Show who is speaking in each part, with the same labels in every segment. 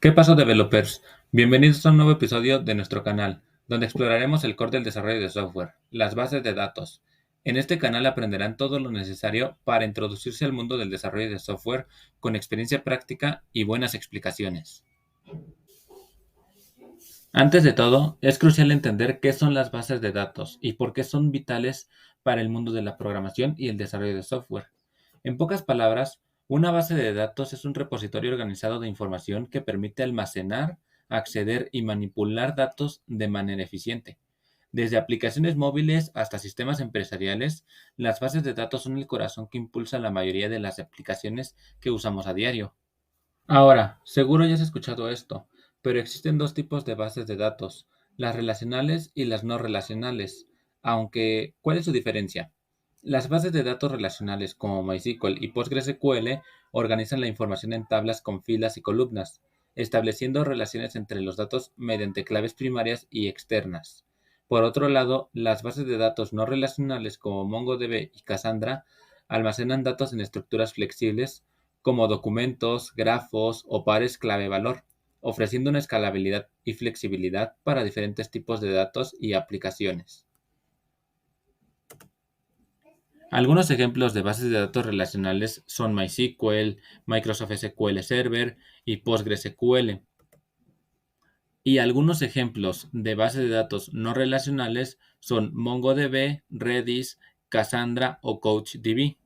Speaker 1: ¿Qué pasó, developers? Bienvenidos a un nuevo episodio de nuestro canal, donde exploraremos el core del desarrollo de software, las bases de datos. En este canal aprenderán todo lo necesario para introducirse al mundo del desarrollo de software con experiencia práctica y buenas explicaciones. Antes de todo, es crucial entender qué son las bases de datos y por qué son vitales para el mundo de la programación y el desarrollo de software. En pocas palabras, una base de datos es un repositorio organizado de información que permite almacenar, acceder y manipular datos de manera eficiente. Desde aplicaciones móviles hasta sistemas empresariales, las bases de datos son el corazón que impulsa la mayoría de las aplicaciones que usamos a diario. Ahora, seguro ya has escuchado esto, pero existen dos tipos de bases de datos, las relacionales y las no relacionales. Aunque, ¿cuál es su diferencia? Las bases de datos relacionales como MySQL y PostgreSQL organizan la información en tablas con filas y columnas, estableciendo relaciones entre los datos mediante claves primarias y externas. Por otro lado, las bases de datos no relacionales como MongoDB y Cassandra almacenan datos en estructuras flexibles como documentos, grafos o pares clave-valor, ofreciendo una escalabilidad y flexibilidad para diferentes tipos de datos y aplicaciones. Algunos ejemplos de bases de datos relacionales son MySQL, Microsoft SQL Server y PostgreSQL. Y algunos ejemplos de bases de datos no relacionales son MongoDB, Redis, Cassandra o CouchDB.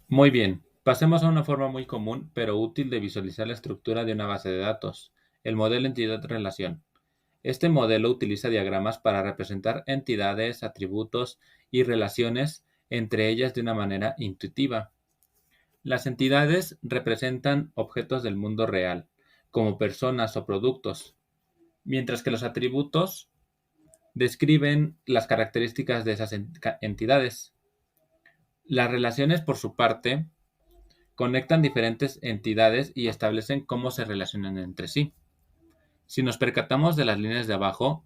Speaker 1: Muy bien, pasemos a una forma muy común pero útil de visualizar la estructura de una base de datos, el modelo entidad-relación. Este modelo utiliza diagramas para representar entidades, atributos y relaciones entre ellas de una manera intuitiva. Las entidades representan objetos del mundo real, como personas o productos, mientras que los atributos describen las características de esas entidades. Las relaciones, por su parte, conectan diferentes entidades y establecen cómo se relacionan entre sí. Si nos percatamos de las líneas de abajo,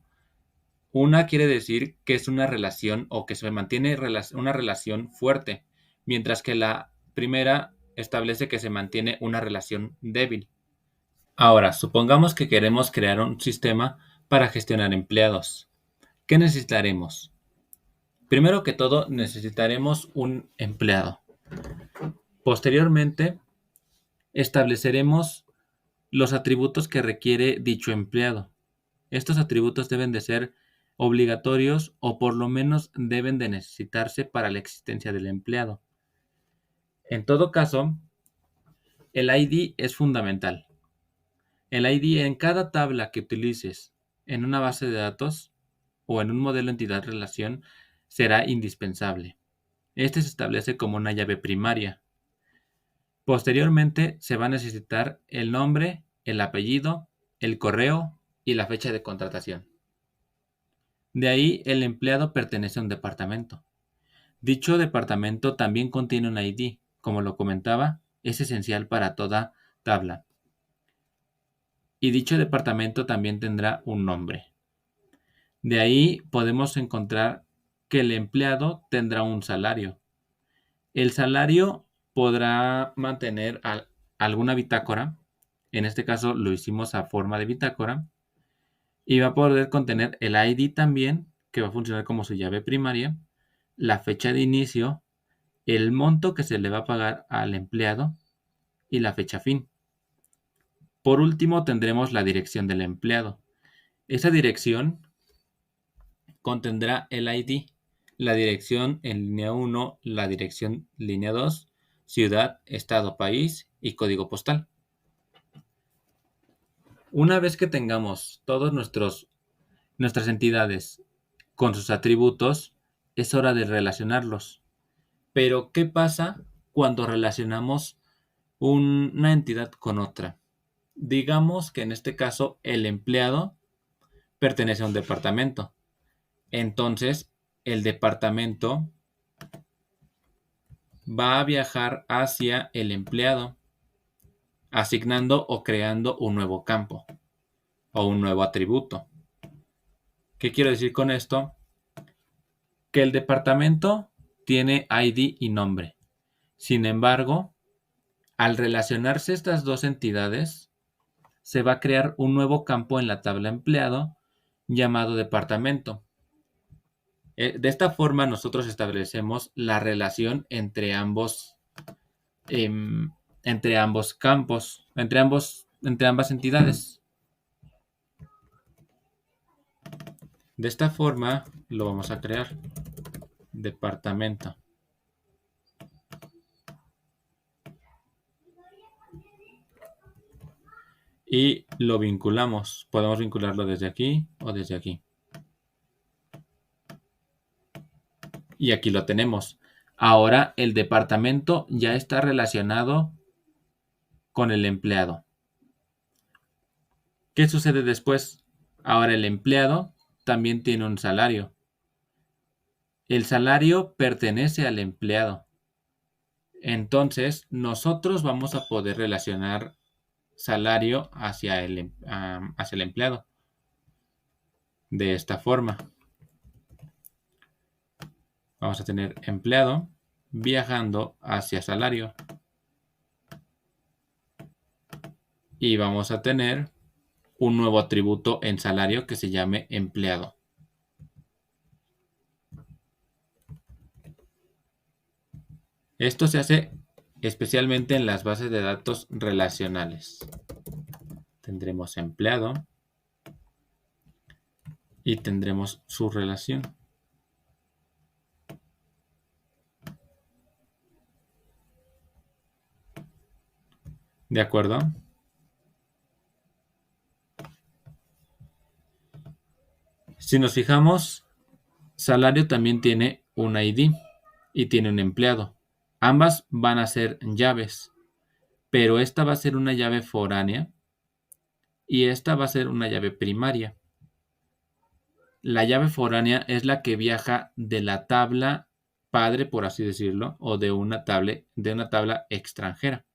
Speaker 1: una quiere decir que es una relación o que se mantiene una relación fuerte, mientras que la primera establece que se mantiene una relación débil. Ahora, supongamos que queremos crear un sistema para gestionar empleados. ¿Qué necesitaremos? Primero que todo, necesitaremos un empleado. Posteriormente, estableceremos los atributos que requiere dicho empleado. Estos atributos deben de ser obligatorios o por lo menos deben de necesitarse para la existencia del empleado. En todo caso, el ID es fundamental. El ID en cada tabla que utilices en una base de datos o en un modelo entidad-relación será indispensable. Este se establece como una llave primaria. Posteriormente se va a necesitar el nombre, el apellido, el correo y la fecha de contratación. De ahí el empleado pertenece a un departamento. Dicho departamento también contiene un ID. Como lo comentaba, es esencial para toda tabla. Y dicho departamento también tendrá un nombre. De ahí podemos encontrar que el empleado tendrá un salario. El salario podrá mantener alguna bitácora. En este caso lo hicimos a forma de bitácora. Y va a poder contener el ID también, que va a funcionar como su llave primaria, la fecha de inicio, el monto que se le va a pagar al empleado y la fecha fin. Por último, tendremos la dirección del empleado. Esa dirección contendrá el ID, la dirección en línea 1, la dirección línea 2, ciudad, estado, país y código postal. Una vez que tengamos todos nuestras entidades con sus atributos, es hora de relacionarlos. Pero, ¿qué pasa cuando relacionamos una entidad con otra? Digamos que en este caso el empleado pertenece a un departamento. Entonces, el departamento va a viajar hacia el empleado, asignando o creando un nuevo campo o un nuevo atributo. ¿Qué quiero decir con esto? Que el departamento tiene ID y nombre. Sin embargo, Al relacionarse estas dos entidades, se va a crear un nuevo campo en la tabla empleado llamado departamento. De esta forma nosotros establecemos la relación em, entre ambos campos, entre ambas entidades. De esta forma lo vamos a crear. Departamento. Y lo vinculamos. Podemos vincularlo desde aquí o desde aquí. Y aquí lo tenemos. Ahora el departamento ya está relacionado con el empleado. ¿Qué sucede después? Ahora el empleado también tiene un salario. El salario pertenece al empleado. Entonces, nosotros vamos a poder relacionar salario hacia el empleado. De esta forma. Vamos a tener empleado viajando hacia salario. Y vamos a tener un nuevo atributo en salario que se llame empleado. Esto se hace especialmente en las bases de datos relacionales. Tendremos empleado y tendremos su relación. ¿De acuerdo? Si nos fijamos, salario también tiene un ID y tiene un empleado. Ambas van a ser llaves, pero esta va a ser una llave foránea y esta va a ser una llave primaria. La llave foránea es la que viaja de la tabla padre, por así decirlo, o de una tabla extranjera.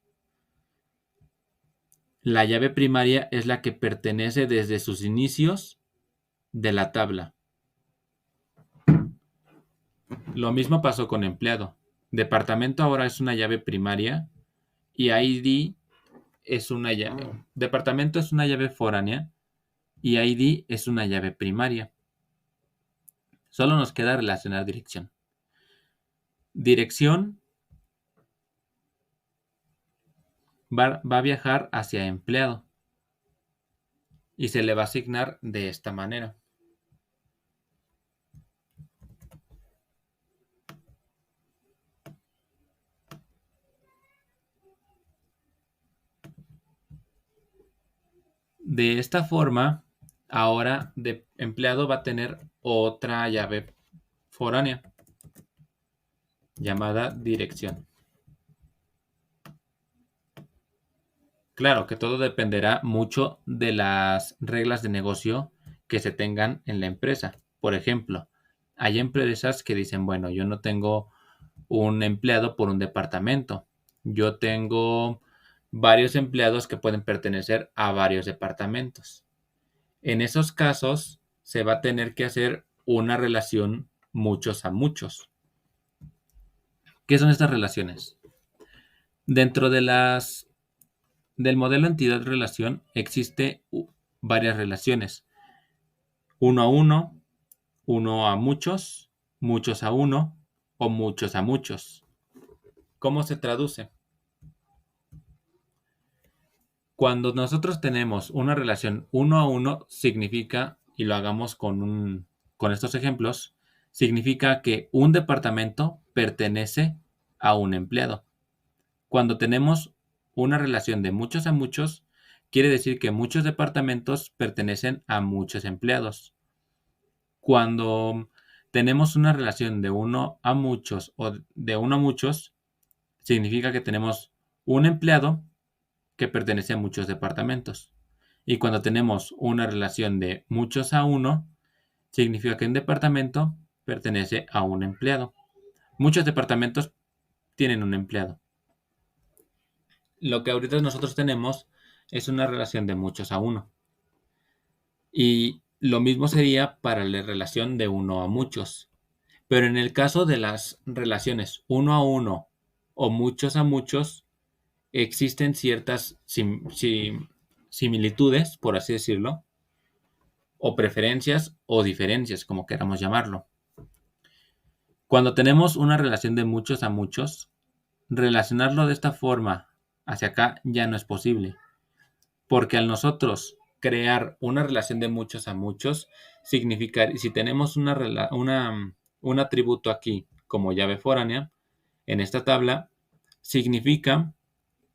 Speaker 1: La llave primaria es la que pertenece desde sus inicios de la tabla. Lo mismo pasó con empleado. Departamento ahora es una llave primaria y ID es una llave. Departamento es una llave foránea y ID es una llave primaria. Solo nos queda relacionar dirección. Dirección va a viajar hacia empleado y se le va a asignar de esta manera. De esta forma, ahora de empleado va a tener otra llave foránea llamada dirección. Claro que todo dependerá mucho de las reglas de negocio que se tengan en la empresa. Por ejemplo, hay empresas que dicen, bueno, yo no tengo un empleado por un departamento. Yo tengo varios empleados que pueden pertenecer a varios departamentos. En esos casos, se va a tener que hacer una relación muchos a muchos. ¿Qué son estas relaciones? Dentro del modelo entidad-relación existe varias relaciones. Uno a uno, uno a muchos, muchos a uno o muchos a muchos. ¿Cómo se traduce? Cuando nosotros tenemos una relación uno a uno, significa, y lo hagamos con estos ejemplos, significa que un departamento pertenece a un empleado. Cuando tenemos una relación de muchos a muchos, quiere decir que muchos departamentos pertenecen a muchos empleados. Cuando tenemos una relación de uno a muchos o de uno a muchos, significa que tenemos un empleado que pertenece a muchos departamentos. Y cuando tenemos una relación de muchos a uno, significa que un departamento pertenece a un empleado. Muchos departamentos tienen un empleado. Lo que ahorita nosotros tenemos es una relación de muchos a uno. Y lo mismo sería para la relación de uno a muchos. Pero en el caso de las relaciones uno a uno o muchos a muchos, existen ciertas similitudes, por así decirlo, o preferencias o diferencias, como queramos llamarlo. Cuando tenemos una relación de muchos a muchos, relacionarlo de esta forma hacia acá ya no es posible, porque al nosotros crear una relación de muchos a muchos, significa, si tenemos un atributo aquí como llave foránea, en esta tabla, significa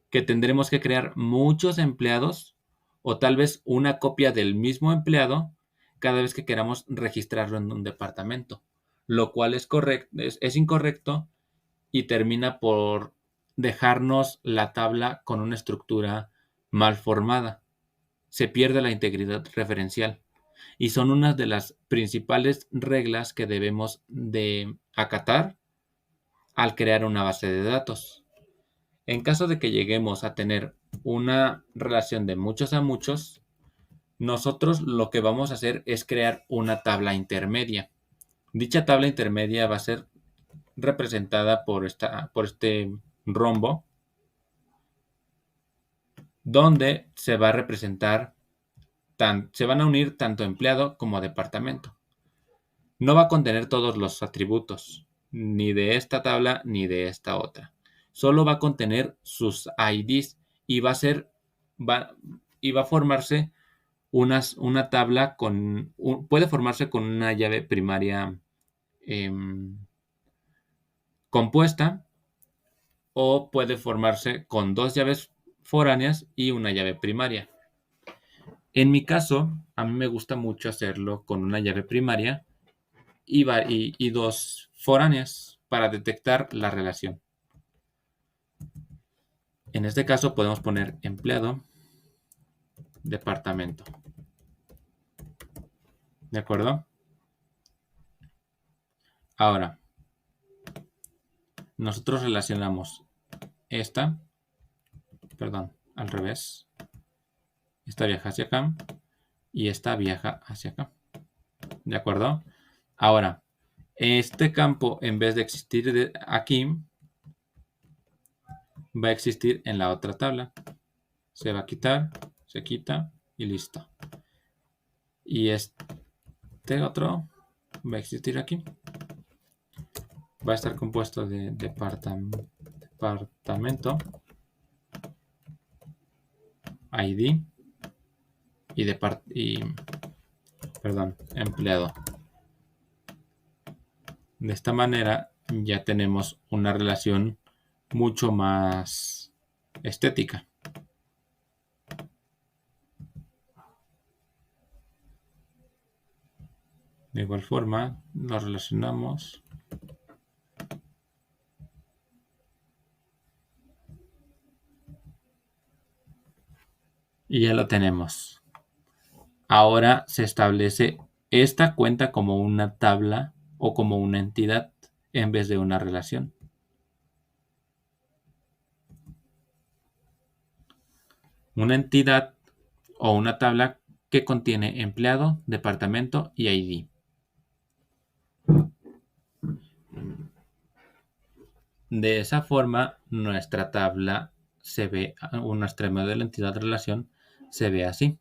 Speaker 1: que tendremos que crear muchos empleados o tal vez una copia del mismo empleado cada vez que queramos registrarlo en un departamento, lo cual es incorrecto y termina por dejarnos la tabla con una estructura mal formada. Se pierde la integridad referencial y son una de las principales reglas que debemos de acatar al crear una base de datos. En caso de que lleguemos a tener una relación de muchos a muchos, nosotros lo que vamos a hacer es crear una tabla intermedia. Dicha tabla intermedia va a ser representada por este rombo, donde se va a representar, se van a unir tanto empleado como departamento. No va a contener todos los atributos, ni de esta tabla ni de esta otra. Solo va a contener sus IDs y va a formarse una tabla puede formarse con una llave primaria compuesta o puede formarse con dos llaves foráneas y una llave primaria. En mi caso, a mí me gusta mucho hacerlo con una llave primaria y dos foráneas para detectar la relación. En este caso podemos poner empleado, departamento. ¿De acuerdo? Ahora, nosotros relacionamos esta, perdón, al revés. Esta viaja hacia acá y esta viaja hacia acá. ¿De acuerdo? Ahora, este campo, en vez de existir aquí, va a existir en la otra tabla. Se va a quitar, se quita y listo. Y este otro va a existir aquí. Va a estar compuesto de departamento, ID y empleado. De esta manera ya tenemos una relación mucho más estética. De igual forma, lo relacionamos y ya lo tenemos. Ahora se establece esta cuenta como una tabla o como una entidad en vez de una relación. Una entidad o una tabla que contiene empleado, departamento y ID. De esa forma, nuestra tabla se ve, nuestra modelo de entidad relación se ve así.